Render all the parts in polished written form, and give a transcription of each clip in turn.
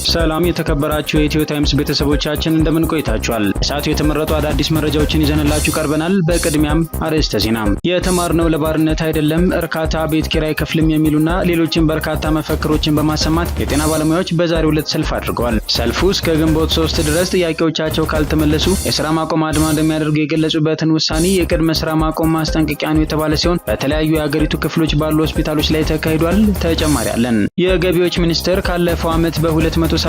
ሰላም የተከበራችሁ የኢትዮ ታይምስ ቤተሰቦቻችን እንደምን ቆይታችኋል? ሰዓቱ የተመረጡ አዳዲስ መረጃዎችን ይዘንላችሁ ቀርበናል። በቅድሚያም አርዕስተ ዜና። የተማርነው ለባርነት አይደለም፣ እርካታ ቤት ኪራይ ከፍልም የሚሉና ሌሎችን በርካታ መፈክሮችን በማሰማት የጤና ባለሙያዎች በዛሬው ዕለት ሰልፍ አድርገዋል። ሰልፉ እስከ ግንቦት 3 ድረስ ጥያቄዎቻቸው ካልተመለሱ የስራ ማቆም አድማ እንደሚያደርጉ የገለጹበትን ውሳኔ የቅድመ ስራ ማቆም ማስጠንቀቂያ ነው የተባለ ሲሆን በተለያዩ የሀገሪቱ ክፍሎች ባሉ ሆስፒታሎች ላይ ተካሂዷል። ተጨማሪ አለን። የገቢዎች ሚኒስቴር ካለፈው ዓመት በ279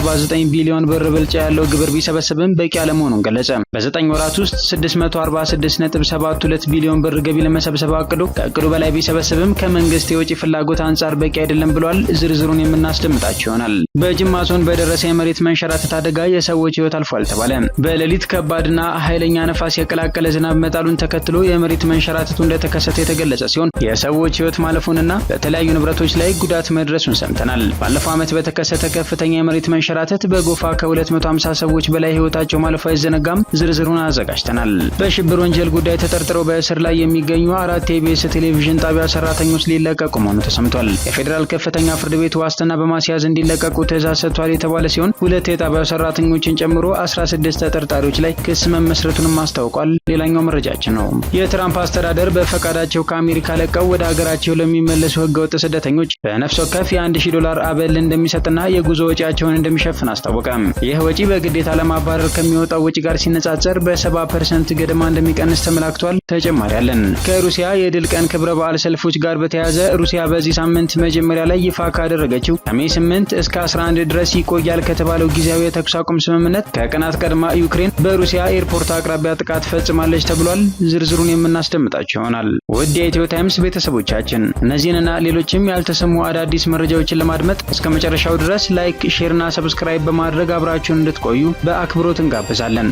ቢሊዮን ብር ብልጫ ያለው ግብር ቢሰበስብም በቂ አለመሆኑን ገለጸ። በ9 ወራት ውስጥ 646.72 ቢሊዮን ብር ገቢ ለመሰብሰብ አቅዶ ከእቅዱ በላይ ቢሰበስብም ከመንግስት የወጪ ፍላጎት አንጻር በቂ አይደለም ብሏል። ዝርዝሩን የምናስደምጣቸው ይሆናል። በጅማ ዞን በደረሰ የመሬት መንሸራተት አደጋ የሰዎች ህይወት አልፏል ተባለ። በሌሊት ከባድና ኃይለኛ ነፋስ የቀላቀለ ዝናብ መጣሉን ተከትሎ የመሬት መንሸራተቱ እንደተከሰተ የተገለጸ ሲሆን የሰዎች ህይወት ማለፉንና በተለያዩ ንብረቶች ላይ ጉዳት መድረሱን ሰምተናል። ባለፈው ዓመት በተከሰተ ከፍተኛ የመሬት መንሸራተት በጎፋ ከ250 ሰዎች በላይ ህይወታቸው ማለፉ አይዘነጋም። ዝርዝሩን አዘጋጅተናል። በሽብር ወንጀል ጉዳይ ተጠርጥረው በእስር ላይ የሚገኙ 4 የኢቢኤስ ቴሌቪዥን ጣቢያ ሰራተኞች ሊለቀቁ መሆኑ ተሰምቷል። የፌዴራል ከፍተኛ ፍርድ ቤት ዋስትና በማስያዝ እንዲለቀቁ ትዕዛዝ ሰጥቷል የተባለ ሲሆን 2 የጣቢያው ሰራተኞችን ጨምሮ 16 ተጠርጣሪዎች ላይ ክስ መመስረቱንም አስታውቋል። ሌላኛው መረጃችን ነው። የትራምፕ አስተዳደር በፈቃዳቸው ከአሜሪካ ለቀው ወደ ሀገራቸው ለሚመለሱ ህገወጥ ስደተኞች በነፍስ ወከፍ $1000 አበል እንደሚሰጥና የጉዞ ወጪያቸውን እንደሚሸፍን አስታወቀ። ይህ ወጪ በግዴታ ለማባረር ከሚወጣው ወጪ ጋር ሲነጻጸር በ70% ገደማ እንደሚቀንስ ተመላክቷል። ተጨማሪ አለን። ከሩሲያ የድል ቀን ክብረ በዓል ሰልፎች ጋር በተያያዘ ሩሲያ በዚህ ሳምንት መጀመሪያ ላይ ይፋ ካደረገችው ከሜይ 8 እስከ 11 ድረስ ይቆያል ከተባለው ጊዜያዊ የተኩስ አቁም ስምምነት ከቀናት ቀድማ ዩክሬን በሩሲያ ኤርፖርት አቅራቢያ ጥቃት ፈጽማለች ተብሏል። ዝርዝሩን የምናስደምጣቸው ይሆናል። ውድ የኢትዮ ታይምስ ቤተሰቦቻችን እነዚህንና ሌሎችም ያልተሰሙ አዳዲስ መረጃዎችን ለማድመጥ እስከ መጨረሻው ድረስ ላይክ፣ ሼር እና ሰብስክራይብ በማድረግ አብራችሁን እንድትቆዩ በአክብሮት እንጋብዛለን።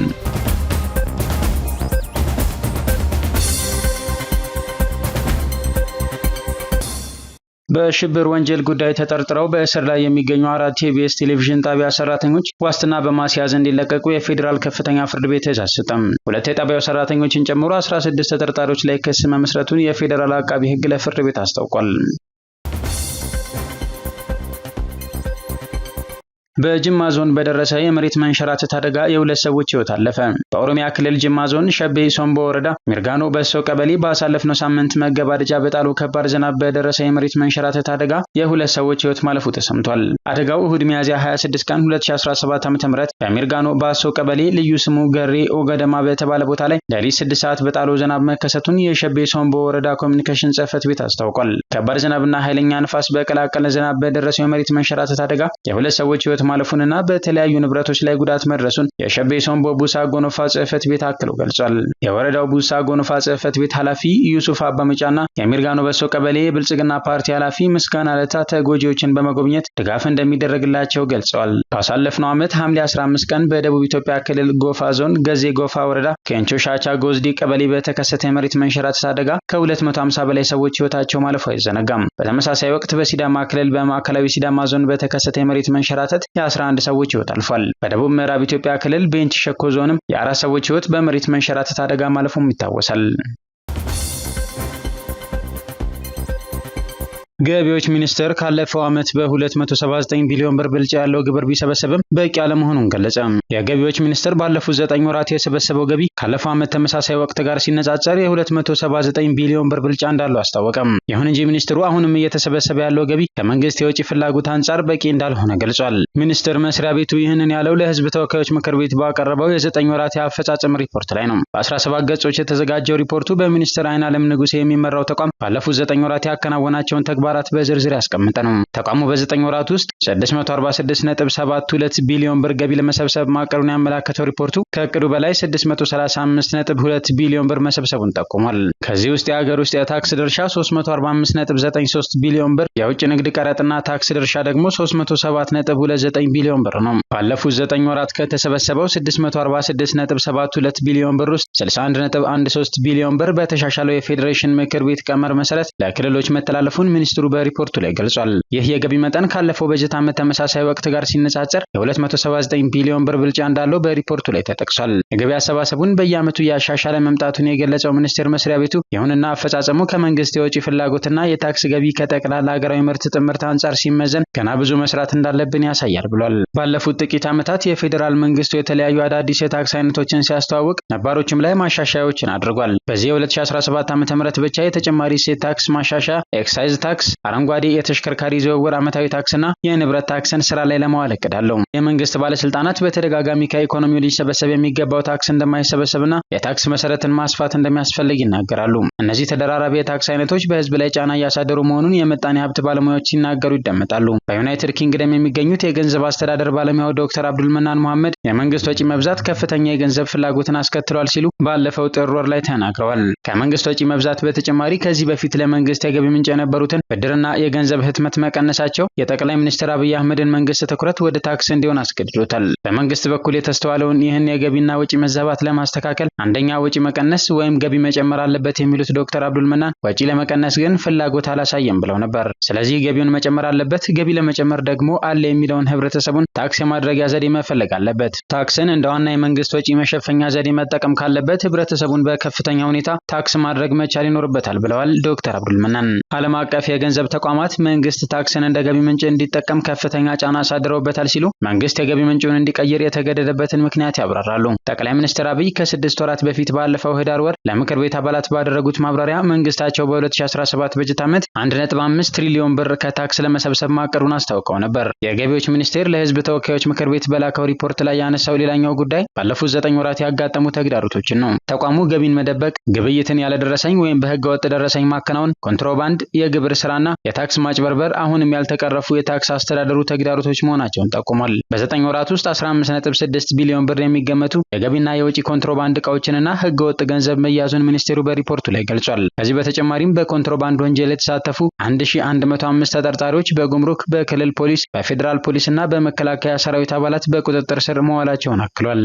በሽብር ወንጀል ጉዳይ ተጠርጥረው በእስር ላይ የሚገኙ 4 የኢቢኤስ ቴሌቪዥን ጣቢያ ሰራተኞች ዋስትና በማስያዝ እንዲለቀቁ የፌዴራል ከፍተኛ ፍርድ ቤት ትዕዛዝ ሰጠ። 2 የጣቢያው ሰራተኞችን ጨምሮ 16 ተጠርጣሪዎች ላይ ክስ መመስረቱን የፌዴራል አቃቢ ሕግ ለፍርድ ቤት አስታውቋል። በጅማ ዞን በደረሰ የመሬት መንሸራተት አደጋ የ2 ሰዎች ህይወት አለፈ። በኦሮሚያ ክልል ጅማ ዞን ሸቤ ሶምቦ ወረዳ ሚርጋኖ በሶ ቀበሌ ባሳለፍነው ሳምንት መገባደጃ በጣሉ ከባድ ዝናብ በደረሰ የመሬት መንሸራተት አደጋ የ2 ሰዎች ህይወት ማለፉ ተሰምቷል። አደጋው እሁድ ሚያዝያ 26 ቀን 2017 ዓ.ም በሚርጋኖ ባሶ ቀበሌ ልዩ ስሙ ገሬ ኦገደማ በተባለ ቦታ ላይ ሌሊት 6 ሰዓት በጣለው ዝናብ መከሰቱን የሸቤ ሶምቦ ወረዳ ኮሚኒኬሽን ጽሕፈት ቤት አስታውቋል። ከባድ ዝናብና ኃይለኛ ነፋስ በቀላቀለ ዝናብ በደረሰው የመሬት መንሸራተት አደጋ የ2 ሰዎች ህይወት ማለፉንና በተለያዩ ንብረቶች ላይ ጉዳት መድረሱን የሸቤ ሶምቦ ቡሳ ጎኖፋ ጽሕፈት ቤት አክለው ገልጿል። የወረዳው ቡሳ ጎኖፋ ጽሕፈት ቤት ኃላፊ ዩሱፍ አባመጫና የሚርጋኖ በሶ ቀበሌ የብልጽግና ፓርቲ ኃላፊ ምስጋና ለታ ተጎጂዎችን በመጎብኘት ድጋፍ እንደሚደረግላቸው ገልጸዋል። ካሳለፍነው ዓመት ሐምሌ 15 ቀን በደቡብ ኢትዮጵያ ክልል ጎፋ ዞን ገዜ ጎፋ ወረዳ ኬንቾ ሻቻ ጎዝዲ ቀበሌ በተከሰተ የመሬት መንሸራተት አደጋ ከ250 በላይ ሰዎች ህይወታቸው ማለፉ አይዘነጋም። በተመሳሳይ ወቅት በሲዳማ ክልል በማዕከላዊ ሲዳማ ዞን በተከሰተ የመሬት መንሸራተት የ11 ሰዎች ህይወት አልፏል። በደቡብ ምዕራብ ኢትዮጵያ ክልል ቤንች ሸኮ ዞንም የ4 ሰዎች ህይወት በመሬት መንሸራተት አደጋ ማለፉም ይታወሳል። ገቢዎች ሚኒስቴር ካለፈው ዓመት በ279 ቢሊዮን ብር ብልጫ ያለው ግብር ቢሰበሰብም በቂ አለመሆኑን ገለጸ። የገቢዎች ሚኒስቴር ባለፉት 9 ወራት የሰበሰበው ገቢ ካለፈው ዓመት ተመሳሳይ ወቅት ጋር ሲነጻጸር የ279 ቢሊዮን ብር ብልጫ እንዳለው አስታወቀም። ይሁን እንጂ ሚኒስትሩ አሁንም እየተሰበሰበ ያለው ገቢ ከመንግስት የወጪ ፍላጎት አንጻር በቂ እንዳልሆነ ገልጿል። ሚኒስቴር መስሪያ ቤቱ ይህንን ያለው ለህዝብ ተወካዮች ምክር ቤት ባቀረበው የ9 ወራት የአፈጻጸም ሪፖርት ላይ ነው። በ17 ገጾች የተዘጋጀው ሪፖርቱ በሚኒስትር አይናለም ንጉሴ የሚመራው ተቋም ባለፉት 9 ወራት ያከናወናቸውን ተግባራት በዝርዝር ያስቀመጠ ነው። ተቋሙ በ9 ወራት ውስጥ 646.72 ቢሊዮን ብር ገቢ ለመሰብሰብ ማቀዱን ያመለከተው ሪፖርቱ ከእቅዱ በላይ 635.2 ቢሊዮን ብር መሰብሰቡን ጠቁሟል። ከዚህ ውስጥ የሀገር ውስጥ የታክስ ድርሻ 345.93 ቢሊዮን ብር፣ የውጭ ንግድ ቀረጥና ታክስ ድርሻ ደግሞ 307.29 ቢሊዮን ብር ነው። ባለፉት 9 ወራት ከተሰበሰበው 646.72 ቢሊዮን ብር ውስጥ 61.13 ቢሊዮን ብር በተሻሻለው የፌዴሬሽን ምክር ቤት ቀመር መሰረት ለክልሎች መተላለፉን ሚኒስትሩ በሪፖርቱ ላይ ገልጿል። ይህ የገቢ መጠን ካለፈው በጀት ዓመት ተመሳሳይ ወቅት ጋር ሲነጻጸር የ279 ቢሊዮን ብር ብልጫ እንዳለው በሪፖርቱ ላይ ተጠቅሷል። የገቢ አሰባሰቡን በየዓመቱ እያሻሻለ መምጣቱን የገለጸው ሚኒስቴር መስሪያ ቤቱ ድርጅቱ። ይሁንና አፈጻጸሙ ከመንግስት የወጪ ፍላጎትና የታክስ ገቢ ከጠቅላላ ሀገራዊ ምርት ጥምርት አንጻር ሲመዘን ገና ብዙ መስራት እንዳለብን ያሳያል ብሏል። ባለፉት ጥቂት ዓመታት የፌዴራል መንግስቱ የተለያዩ አዳዲስ የታክስ አይነቶችን ሲያስተዋውቅ ነባሮችም ላይ ማሻሻያዎችን አድርጓል። በዚህ የ2017 ዓ.ም ብቻ የተጨማሪ እሴት ታክስ ማሻሻያ፣ ኤክሳይዝ ታክስ፣ አረንጓዴ የተሽከርካሪ ዝውውር ዓመታዊ ታክስና የንብረት ታክስን ስራ ላይ ለማዋል እቅዳለሁ። የመንግስት ባለስልጣናት በተደጋጋሚ ከኢኮኖሚው ሊሰበሰብ የሚገባው ታክስ እንደማይሰበሰብና የታክስ መሰረትን ማስፋት እንደሚያስፈልግ ይናገራሉ። እነዚህ ተደራራቢ የታክስ አይነቶች በህዝብ ላይ ጫና እያሳደሩ መሆኑን የምጣኔ ሀብት ባለሙያዎች ሲናገሩ ይደመጣሉ። በዩናይትድ ኪንግደም የሚገኙት የገንዘብ አስተዳደር ባለሙያው ዶክተር አብዱልመናን መሐመድ የመንግስት ወጪ መብዛት ከፍተኛ የገንዘብ ፍላጎትን አስከትሏል ሲሉ ባለፈው ጥር ወር ላይ ተናግረዋል። ከመንግስት ወጪ መብዛት በተጨማሪ ከዚህ በፊት ለመንግስት የገቢ ምንጭ የነበሩትን ብድርና የገንዘብ ህትመት መቀነሳቸው የጠቅላይ ሚኒስትር አብይ አህመድን መንግስት ትኩረት ወደ ታክስ እንዲሆን አስገድዶታል። በመንግስት በኩል የተስተዋለውን ይህን የገቢና ወጪ መዛባት ለማስተካከል አንደኛ ወጪ መቀነስ ወይም ገቢ መጨመር አለበት የሚሉት ዶክተር አብዱልመናን ወጪ ለመቀነስ ግን ፍላጎት አላሳየም ብለው ነበር። ስለዚህ ገቢውን መጨመር አለበት፣ ገቢ ለመጨመር ደግሞ አለ የሚለውን ህብረተሰቡን ታክስ የማድረጊያ ዘዴ መፈለግ አለበት። ታክስን እንደ ዋና የመንግስት ወጪ መሸፈኛ ዘዴ መጠቀም ካለበት ህብረተሰቡን በከፍተኛ ሁኔታ ታክስ ማድረግ መቻል ይኖርበታል ብለዋል ዶክተር አብዱልመናን። ዓለም አቀፍ የገንዘብ ተቋማት መንግስት ታክስን እንደ ገቢ ምንጭ እንዲጠቀም ከፍተኛ ጫና አሳድረውበታል ሲሉ መንግስት የገቢ ምንጩን እንዲቀይር የተገደደበትን ምክንያት ያብራራሉ። ጠቅላይ ሚኒስትር አብይ ከ6 ወራት በፊት ባለፈው ህዳር ወር ለምክር ቤት አባላት ባደረጉት ማብራሪያ መንግስታቸው በ2017 በጀት ዓመት 1.5 ትሪሊዮን ብር ከታክስ ለመሰብሰብ ማቀዱን አስታውቀው ነበር። የገቢዎች ሚኒስቴር ለህዝብ ተወካዮች ምክር ቤት በላከው ሪፖርት ላይ ያነሳው ሌላኛው ጉዳይ ባለፉት 9 ወራት ያጋጠሙ ተግዳሮቶችን ነው። ተቋሙ ገቢን መደበቅ፣ ግብይትን ያለደረሰኝ ወይም በህገ ወጥ ደረሰኝ ማከናወን፣ ኮንትሮባንድ፣ የግብር ስራና የታክስ ማጭበርበር አሁንም ያልተቀረፉ የታክስ አስተዳደሩ ተግዳሮቶች መሆናቸውን ጠቁሟል። በ9 ወራት ውስጥ 15.6 ቢሊዮን ብር የሚገመቱ የገቢና የወጪ ኮንትሮባንድ እቃዎችንና ህገ ወጥ ገንዘብ መያዙን ሚኒስቴሩ በሪፖርቱ ላይ ገልጿል። ከዚህ በተጨማሪም በኮንትሮባንድ ወንጀል የተሳተፉ 1105 ተጠርጣሪዎች በጉምሩክ፣ በክልል ፖሊስ፣ በፌዴራል ፖሊስና በመከላከያ ሰራዊት አባላት በቁጥጥር ስር መዋላቸውን አክሏል።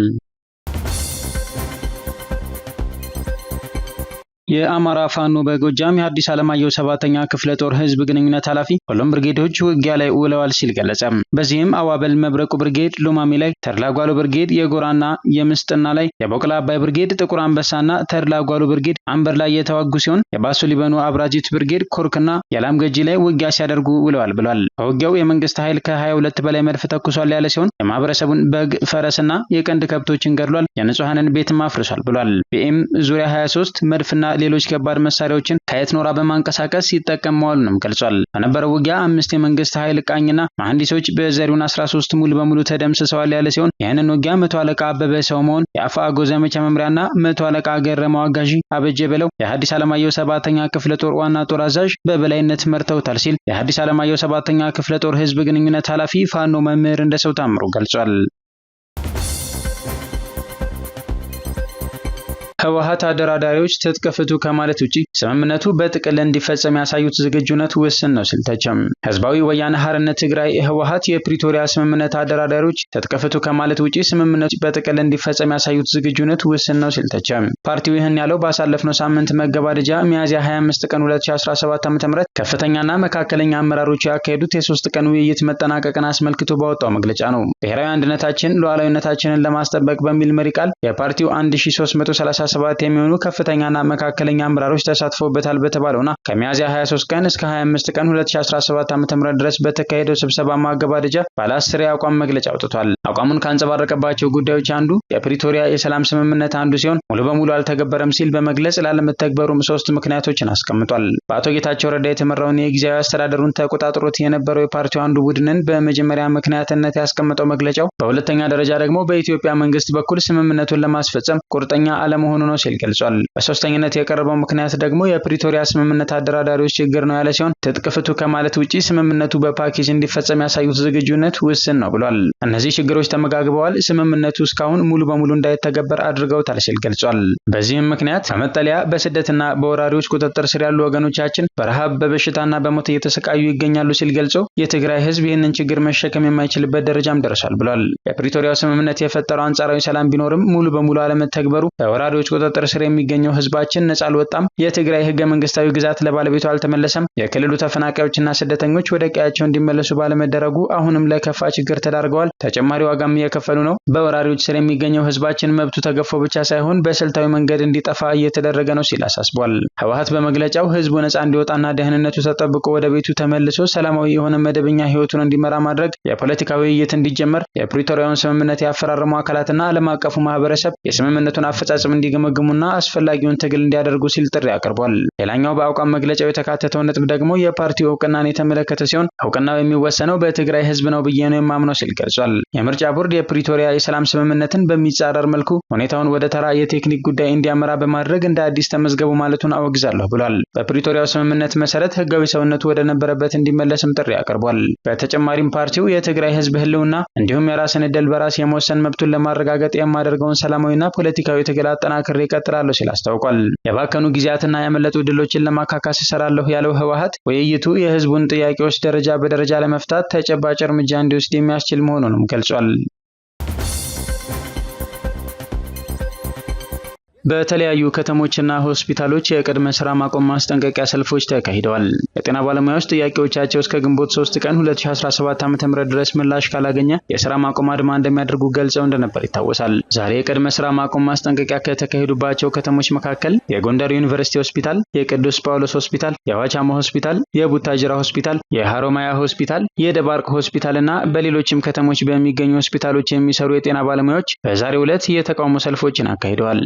የአማራ ፋኖ በጎጃም የሐዲስ ዓለማየሁ 7ኛ ክፍለ ጦር ህዝብ ግንኙነት ኃላፊ ሁሉም ብርጌዶች ውጊያ ላይ ውለዋል ሲል ገለጸ። በዚህም አዋበል መብረቁ ብርጌድ ሉማሜ ላይ፣ ተድላጓሉ ብርጌድ የጎራና የምስጥና ላይ፣ የቦቅላ አባይ ብርጌድ ጥቁር አንበሳና ተድላጓሉ ብርጌድ አንበር ላይ የተዋጉ ሲሆን የባሱ ሊበኑ አብራጂት ብርጌድ ኮርክና የላም ገጂ ላይ ውጊያ ሲያደርጉ ውለዋል ብሏል። በውጊያው የመንግስት ኃይል ከ22 በላይ መድፍ ተኩሷል ያለ ሲሆን የማህበረሰቡን በግ፣ ፈረስና የቀንድ ከብቶችን ገድሏል፣ የንጹሃንን ቤትም አፍርሷል ብሏል። ቢኤም ዙሪያ 23 መድፍና ሌሎች ከባድ መሳሪያዎችን ከየት ኖራ በማንቀሳቀስ ሲጠቀም መዋሉንም ገልጿል። በነበረው ውጊያ 5 የመንግስት ኃይል ቃኝና መሐንዲሶች በዘሪውን 13 ሙሉ በሙሉ ተደምስሰዋል ያለ ሲሆን ይህንን ውጊያ 100 አለቃ አበበ ሰው መሆን የአፋጎ ዘመቻ መምሪያና 100 አለቃ ገረመው አጋዢ አበጀ በለው የሐዲስ ዓለማየሁ 7ኛ ክፍለ ጦር ዋና ጦር አዛዥ በበላይነት መርተውታል ሲል የሐዲስ ዓለማየሁ 7ኛ ክፍለ ጦር ህዝብ ግንኙነት ኃላፊ ፋኖ መምህር እንደሰው ታምሩ ገልጿል። ህወሓት አደራዳሪዎች ትጥቅ ፍቱ ከማለት ውጪ ስምምነቱ በጥቅል እንዲፈጸም ያሳዩት ዝግጁነት ውስን ነው ሲል ተቸም። ህዝባዊ ወያነ ሓርነት ትግራይ ህወሓት የፕሪቶሪያ ስምምነት አደራዳሪዎች ትጥቅ ፍቱ ከማለት ውጪ ስምምነቱ በጥቅል እንዲፈጸም ያሳዩት ዝግጁነት ውስን ነው ሲል ተቸም። ፓርቲው ይህን ያለው ባሳለፍነው ሳምንት መገባደጃ ሚያዝያ 25 ቀን 2017 ዓ.ም ከፍተኛና መካከለኛ አመራሮች ያካሄዱት የ3 ቀን ውይይት መጠናቀቅን አስመልክቶ ባወጣው መግለጫ ነው። ብሔራዊ አንድነታችን ሉዓላዊነታችንን ለማስጠበቅ በሚል መሪ ቃል የፓርቲው 1337 የሚሆኑ ከፍተኛና መካከለኛ አመራሮች ተሳትፈውበታል በተባለውና ከሚያዝያ 23 ቀን እስከ 25 ቀን 2017 ዓ.ም ድረስ በተካሄደው ስብሰባ ማገባደጃ ባለ 10 የአቋም መግለጫ አውጥቷል። አቋሙን ካንጸባረቀባቸው ጉዳዮች አንዱ የፕሪቶሪያ የሰላም ስምምነት አንዱ ሲሆን ሙሉ በሙሉ አልተገበረም ሲል በመግለጽ ላለመተግበሩም 3 ምክንያቶችን አስቀምጧል። በአቶ ጌታቸው ረዳ የተመራውን የጊዜያዊ አስተዳደሩን ተቆጣጥሮት የነበረው የፓርቲው አንዱ ቡድንን በመጀመሪያ ምክንያትነት ያስቀመጠው መግለጫው፣ በሁለተኛ ደረጃ ደግሞ በኢትዮጵያ መንግስት በኩል ስምምነቱን ለማስፈጸም ቁርጠኛ አለመሆኑ ነው ሲል ገልጿል። በሶስተኝነት የቀረበው ምክንያት ደግሞ የፕሪቶሪያ ስምምነት አደራዳሪዎች ችግር ነው ያለ ሲሆን ትጥቅ ፍቱ ከማለት ውጪ ስምምነቱ በፓኬጅ እንዲፈጸም ያሳዩት ዝግጁነት ውስን ነው ብሏል። እነዚህ ችግሮች ተመጋግበዋል፣ ስምምነቱ እስካሁን ሙሉ በሙሉ እንዳይተገበር አድርገውታል ሲል ገልጿል። በዚህም ምክንያት በመጠለያ በስደትና በወራሪዎች ቁጥጥር ስር ያሉ ወገኖቻችን በረሃብ በበሽታና በሞት እየተሰቃዩ ይገኛሉ ሲል ገልጾ የትግራይ ህዝብ ይህንን ችግር መሸከም የማይችልበት ደረጃም ደርሷል ብሏል። የፕሪቶሪያው ስምምነት የፈጠረው አንጻራዊ ሰላም ቢኖርም ሙሉ በሙሉ አለመተግበሩ በወራሪዎች ሰዎች ቁጥጥር ስር የሚገኘው ህዝባችን ነጻ አልወጣም፣ የትግራይ ህገ መንግስታዊ ግዛት ለባለቤቱ አልተመለሰም፣ የክልሉ ተፈናቃዮችና ስደተኞች ወደ ቀያቸው እንዲመለሱ ባለመደረጉ አሁንም ለከፋ ችግር ተዳርገዋል፣ ተጨማሪ ዋጋም እየከፈሉ ነው። በወራሪዎች ስር የሚገኘው ህዝባችን መብቱ ተገፎ ብቻ ሳይሆን በስልታዊ መንገድ እንዲጠፋ እየተደረገ ነው ሲል አሳስቧል። ህወሓት በመግለጫው ህዝቡ ነጻ እንዲወጣና ደህንነቱ ተጠብቆ ወደ ቤቱ ተመልሶ ሰላማዊ የሆነ መደበኛ ህይወቱን እንዲመራ ማድረግ፣ የፖለቲካዊ ውይይት እንዲጀመር፣ የፕሪቶሪያውን ስምምነት ያፈራረሙ አካላትና ዓለም አቀፉ ማህበረሰብ የስምምነቱን አፈጻጸም እንዲገመግሙና አስፈላጊውን ትግል እንዲያደርጉ ሲል ጥሪ አቅርቧል። ሌላኛው በአቋም መግለጫው የተካተተው ነጥብ ደግሞ የፓርቲው እውቅናን የተመለከተ ሲሆን እውቅናው የሚወሰነው በትግራይ ህዝብ ነው ብዬ ነው የማምነው ሲል ገልጿል። የምርጫ ቦርድ የፕሪቶሪያ የሰላም ስምምነትን በሚጻረር መልኩ ሁኔታውን ወደ ተራ የቴክኒክ ጉዳይ እንዲያመራ በማድረግ እንደ አዲስ ተመዝገቡ ማለቱን አወግዛለሁ ብሏል። በፕሪቶሪያው ስምምነት መሰረት ህጋዊ ሰውነቱ ወደ ነበረበት እንዲመለስም ጥሪ አቅርቧል። በተጨማሪም ፓርቲው የትግራይ ህዝብ ህልውና እንዲሁም የራስን ዕድል በራስ የመወሰን መብቱን ለማረጋገጥ የማደርገውን ሰላማዊና ፖለቲካዊ ትግል አጠናክሬ እቀጥላለሁ ሲል አስታውቋል። የባከኑ ጊዜያትና ያመለጡ ድሎችን ለማካካስ እሰራለሁ ያለው ህወሓት ውይይቱ የህዝቡን ጥያቄዎች ደረጃ በደረጃ ለመፍታት ተጨባጭ እርምጃ እንዲወስድ የሚያስችል መሆኑንም ገልጿል። በተለያዩ ከተሞችና ሆስፒታሎች የቅድመ ስራ ማቆም ማስጠንቀቂያ ሰልፎች ተካሂደዋል። የጤና ባለሙያዎች ጥያቄዎቻቸው እስከ ግንቦት 3 ቀን 2017 ዓ.ም ድረስ ምላሽ ካላገኘ የስራ ማቆም አድማ እንደሚያደርጉ ገልጸው እንደነበር ይታወሳል። ዛሬ የቅድመ ስራ ማቆም ማስጠንቀቂያ ከተካሄዱባቸው ከተሞች መካከል የጎንደር ዩኒቨርሲቲ ሆስፒታል፣ የቅዱስ ጳውሎስ ሆስፒታል፣ የዋቻሞ ሆስፒታል፣ የቡታጅራ ሆስፒታል፣ የሃሮማያ ሆስፒታል፣ የደባርቅ ሆስፒታልና በሌሎችም ከተሞች በሚገኙ ሆስፒታሎች የሚሰሩ የጤና ባለሙያዎች በዛሬው ዕለት የተቃውሞ ሰልፎችን አካሂደዋል።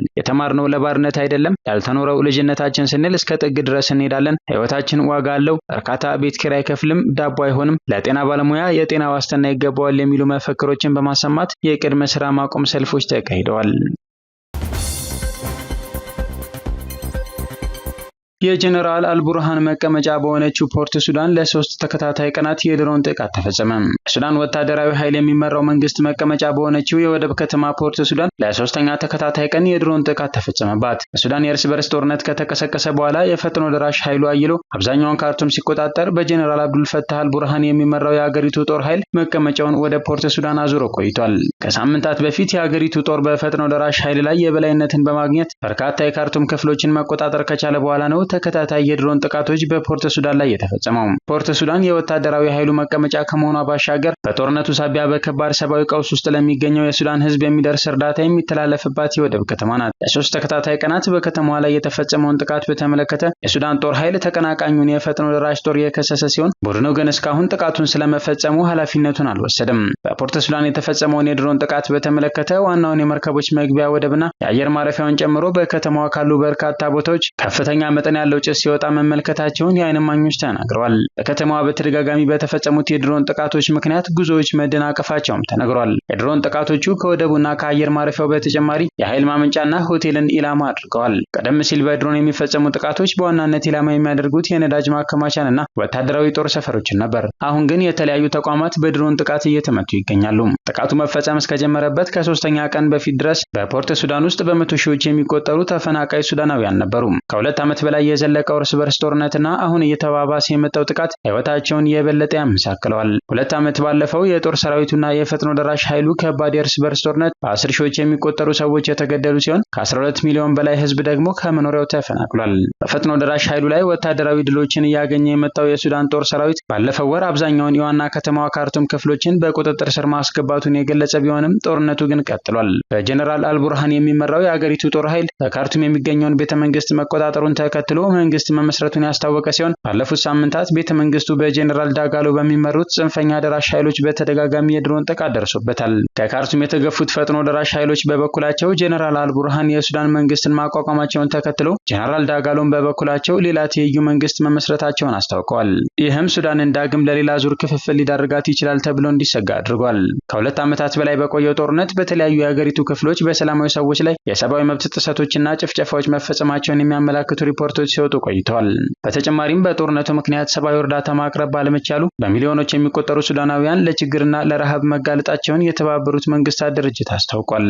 ነው ለባርነት አይደለም፣ ያልተኖረው ልጅነታችን ስንል እስከ ጥግ ድረስ እንሄዳለን፣ ህይወታችን ዋጋ አለው፣ እርካታ ቤት ኪራይ አይከፍልም፣ ዳቦ አይሆንም፣ ለጤና ባለሙያ የጤና ዋስትና ይገባዋል የሚሉ መፈክሮችን በማሰማት የቅድመ ስራ ማቆም ሰልፎች ተካሂደዋል። የጀነራል አልቡርሃን መቀመጫ በሆነችው ፖርት ሱዳን ለ3 ተከታታይ ቀናት የድሮን ጥቃት ተፈጸመ። ሱዳን ወታደራዊ ኃይል የሚመራው መንግስት መቀመጫ በሆነችው የወደብ ከተማ ፖርት ሱዳን ለ3ኛ ተከታታይ ቀን የድሮን ጥቃት ተፈጸመባት። በሱዳን የእርስ በርስ ጦርነት ከተቀሰቀሰ በኋላ የፈጥኖ ደራሽ ኃይሉ አይሎ አብዛኛውን ካርቱም ሲቆጣጠር በጀነራል አብዱል ፈታህ አልቡርሃን የሚመራው የአገሪቱ ጦር ኃይል መቀመጫውን ወደ ፖርት ሱዳን አዙሮ ቆይቷል። ከሳምንታት በፊት የአገሪቱ ጦር በፈጥኖ ደራሽ ኃይል ላይ የበላይነትን በማግኘት በርካታ የካርቱም ክፍሎችን መቆጣጠር ከቻለ በኋላ ነው ተከታታይ የድሮን ጥቃቶች በፖርት ሱዳን ላይ የተፈጸመው። ፖርት ሱዳን የወታደራዊ ኃይሉ መቀመጫ ከመሆኗ ባሻገር በጦርነቱ ሳቢያ በከባድ ሰብአዊ ቀውስ ውስጥ ለሚገኘው የሱዳን ህዝብ የሚደርስ እርዳታ የሚተላለፍባት የወደብ ከተማ ናት። ለ3 ተከታታይ ቀናት በከተማዋ ላይ የተፈጸመውን ጥቃት በተመለከተ የሱዳን ጦር ኃይል ተቀናቃኙን የፈጥኖ ደራሽ ጦር የከሰሰ ሲሆን ቡድኑ ግን እስካሁን ጥቃቱን ስለመፈጸሙ ኃላፊነቱን አልወሰደም። በፖርት ሱዳን የተፈጸመውን የድሮን ጥቃት በተመለከተ ዋናውን የመርከቦች መግቢያ ወደብና የአየር ማረፊያውን ጨምሮ በከተማዋ ካሉ በርካታ ቦታዎች ከፍተኛ መጠን ያለው ጭስ ሲወጣ መመልከታቸውን የዓይን እማኞች ተናግረዋል። በከተማዋ በተደጋጋሚ በተፈጸሙት የድሮን ጥቃቶች ምክንያት ጉዞዎች መደናቀፋቸውም ተነግሯል። የድሮን ጥቃቶቹ ከወደቡና ከአየር ማረፊያው በተጨማሪ የኃይል ማመንጫና ሆቴልን ኢላማ አድርገዋል። ቀደም ሲል በድሮን የሚፈጸሙ ጥቃቶች በዋናነት ኢላማ የሚያደርጉት የነዳጅ ማከማቻንና ወታደራዊ ጦር ሰፈሮችን ነበር። አሁን ግን የተለያዩ ተቋማት በድሮን ጥቃት እየተመቱ ይገኛሉ። ጥቃቱ መፈጸም እስከጀመረበት ከ3ኛ ቀን በፊት ድረስ በፖርት ሱዳን ውስጥ በመቶ ሺዎች የሚቆጠሩ ተፈናቃይ ሱዳናውያን ነበሩ። ከ2 ዓመት በላይ የዘለቀው እርስ በርስ ጦርነትና አሁን እየተባባሰ የመጣው ጥቃት ህይወታቸውን የበለጠ ያመሳክለዋል። 2 ዓመት ባለፈው የጦር ሰራዊቱና የፈጥኖ ደራሽ ኃይሉ ከባድ የእርስ በርስ ጦርነት በ10 ሺዎች የሚቆጠሩ ሰዎች የተገደሉ ሲሆን ከ12 ሚሊዮን በላይ ህዝብ ደግሞ ከመኖሪያው ተፈናቅሏል። በፈጥኖ ደራሽ ኃይሉ ላይ ወታደራዊ ድሎችን እያገኘ የመጣው የሱዳን ጦር ሰራዊት ባለፈው ወር አብዛኛውን የዋና ከተማዋ ካርቱም ክፍሎችን በቁጥጥር ስር ማስገባቱን የገለጸ ቢሆንም ጦርነቱ ግን ቀጥሏል። በጀነራል አልቡርሃን የሚመራው የአገሪቱ ጦር ኃይል በካርቱም የሚገኘውን ቤተመንግስት መቆጣጠሩን ተከትሎ መንግስት መመስረቱን ያስታወቀ ሲሆን ባለፉት ሳምንታት ቤተመንግስቱ በጀነራል ዳጋሎ በሚመሩት ጽንፈኛ ደራሽ ኃይሎች በተደጋጋሚ የድሮን ጥቃት ደርሶበታል። ከካርቱም የተገፉት ፈጥኖ ደራሽ ኃይሎች በበኩላቸው ጀነራል አልቡርሃን የሱዳን መንግስትን ማቋቋማቸውን ተከትሎ ጀነራል ዳጋሎን በበኩላቸው ሌላ ትይዩ መንግስት መመስረታቸውን አስታውቀዋል። ይህም ሱዳንን ዳግም ለሌላ ዙር ክፍፍል ሊዳርጋት ይችላል ተብሎ እንዲሰጋ አድርጓል። ከ2 ዓመታት በላይ በቆየው ጦርነት በተለያዩ የሀገሪቱ ክፍሎች በሰላማዊ ሰዎች ላይ የሰብአዊ መብት ጥሰቶችና ጭፍጨፋዎች መፈጸማቸውን የሚያመላክቱ ሪፖርቶች ሲወጡ ቆይተዋል። በተጨማሪም በጦርነቱ ምክንያት ሰብአዊ እርዳታ ማቅረብ ባለመቻሉ በሚሊዮኖች የሚቆጠሩ ሱዳናውያን ለችግርና ለረሃብ መጋለጣቸውን የተባበሩት መንግስታት ድርጅት አስታውቋል።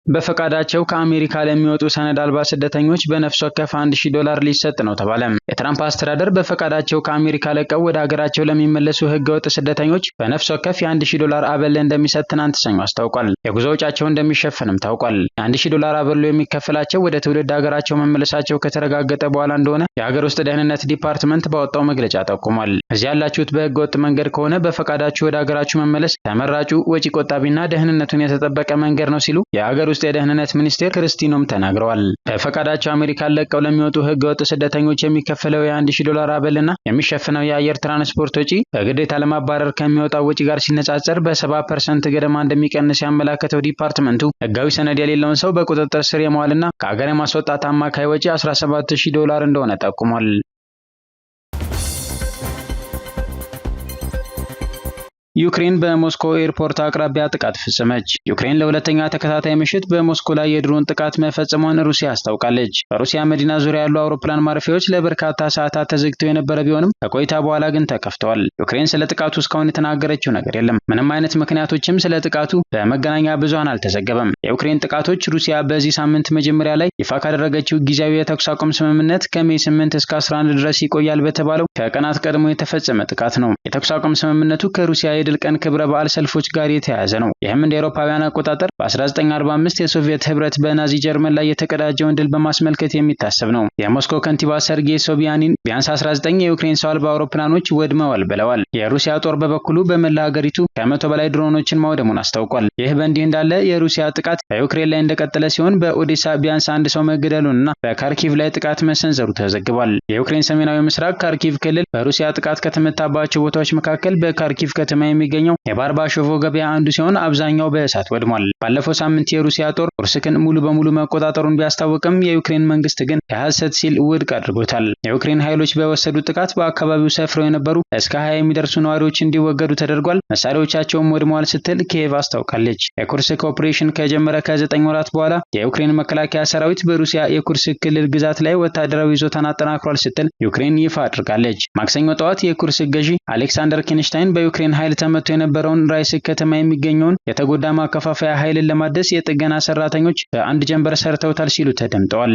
በፈቃዳቸው ከአሜሪካ ለሚወጡ ሰነድ አልባ ስደተኞች በነፍስ ወከፍ $1000 ሊሰጥ ነው ተባለ። የትራምፕ አስተዳደር በፈቃዳቸው ከአሜሪካ ለቀው ወደ ሀገራቸው ለሚመለሱ ህገወጥ ስደተኞች በነፍስ ወከፍ $1000 አበል እንደሚሰጥ ትናንት ሰኞ አስታውቋል። የጉዞ ወጪያቸው እንደሚሸፈንም ታውቋል። $1000 አበሉ የሚከፈላቸው ወደ ትውልድ ሀገራቸው መመለሳቸው ከተረጋገጠ በኋላ እንደሆነ የሀገር ውስጥ ደህንነት ዲፓርትመንት ባወጣው መግለጫ ጠቁሟል። እዚህ ያላችሁት በህገወጥ መንገድ ከሆነ በፈቃዳችሁ ወደ ሀገራችሁ መመለስ ተመራጩ፣ ወጪ ቆጣቢና ደህንነቱን የተጠበቀ መንገድ ነው ሲሉ የሀገር ውስጥ የደህንነት ሚኒስቴር ክርስቲኖም ተናግረዋል። በፈቃዳቸው አሜሪካን ለቀው ለሚወጡ ህገወጥ ስደተኞች የሚከፈለው $1000 አበልና የሚሸፍነው የአየር ትራንስፖርት ወጪ በግዴታ ለማባረር ከሚወጣው ወጪ ጋር ሲነጻጸር በ70% ገደማ እንደሚቀንስ ያመላከተው ዲፓርትመንቱ ህጋዊ ሰነድ የሌለውን ሰው በቁጥጥር ስር የመዋልና ከሀገር የማስወጣት አማካይ ወጪ $17000 እንደሆነ ጠቁሟል። ዩክሬን በሞስኮ ኤርፖርት አቅራቢያ ጥቃት ፈጸመች። ዩክሬን ለሁለተኛ ተከታታይ ምሽት በሞስኮ ላይ የድሮን ጥቃት መፈጸሟን ሩሲያ አስታውቃለች። በሩሲያ መዲና ዙሪያ ያሉ አውሮፕላን ማረፊያዎች ለበርካታ ሰዓታት ተዘግተው የነበረ ቢሆንም ከቆይታ በኋላ ግን ተከፍተዋል። ዩክሬን ስለ ጥቃቱ እስካሁን የተናገረችው ነገር የለም። ምንም አይነት ምክንያቶችም ስለ ጥቃቱ በመገናኛ ብዙሃን አልተዘገበም። የዩክሬን ጥቃቶች ሩሲያ በዚህ ሳምንት መጀመሪያ ላይ ይፋ ካደረገችው ጊዜያዊ የተኩስ አቁም ስምምነት ከሜይ 8 እስከ 11 ድረስ ይቆያል በተባለው ከቀናት ቀድሞ የተፈጸመ ጥቃት ነው። የተኩስ አቁም ስምምነቱ ከሩሲያ የድል ቀን ክብረ በዓል ሰልፎች ጋር የተያያዘ ነው። ይህም እንደ አውሮፓውያን አቆጣጠር በ1945 የሶቪየት ህብረት በናዚ ጀርመን ላይ የተቀዳጀውን ድል በማስመልከት የሚታሰብ ነው። የሞስኮ ከንቲባ ሰርጌይ ሶቢያኒን ቢያንስ 19 የዩክሬን ሰው አልባ አውሮፕላኖች ወድመዋል ብለዋል። የሩሲያ ጦር በበኩሉ በመላ ሀገሪቱ ከ100 በላይ ድሮኖችን ማውደሙን አስታውቋል። ይህ በእንዲህ እንዳለ የሩሲያ ጥቃት በዩክሬን ላይ እንደቀጠለ ሲሆን በኦዴሳ ቢያንስ አንድ ሰው መገደሉንና በካርኪቭ ላይ ጥቃት መሰንዘሩ ተዘግቧል። የዩክሬን ሰሜናዊ ምስራቅ ካርኪቭ ክልል በሩሲያ ጥቃት ከተመታባቸው ቦታዎች መካከል በካርኪቭ ከተማ የሚገኘው የባርባሾቮ ገበያ አንዱ ሲሆን አብዛኛው በእሳት ወድሟል። ባለፈው ሳምንት የሩሲያ ጦር ኩርስክን ሙሉ በሙሉ መቆጣጠሩን ቢያስታውቅም የዩክሬን መንግስት ግን የሐሰት ሲል ውድቅ አድርጎታል። የዩክሬን ኃይሎች በወሰዱት ጥቃት በአካባቢው ሰፍረው የነበሩ እስከ 20 የሚደርሱ ነዋሪዎች እንዲወገዱ ተደርጓል። መሳሪያዎቻቸውም ወድመዋል ስትል ኪየቭ አስታውቃለች። የኩርስክ ኦፕሬሽን ከጀመረ ከ9 ወራት በኋላ የዩክሬን መከላከያ ሰራዊት በሩሲያ የኩርስክ ክልል ግዛት ላይ ወታደራዊ ይዞታን አጠናክሯል ስትል ዩክሬን ይፋ አድርጋለች። ማክሰኞ ጠዋት የኩርስክ ገዢ አሌክሳንደር ኪንሽታይን በዩክሬን ኃይል ተመቶ የነበረውን ራይስክ ከተማ የሚገኘውን የተጎዳ ማከፋፈያ ኃይልን ለማደስ የጥገና ሰራተኞች በአንድ ጀንበር ሰርተውታል ሲሉ ተደምጠዋል።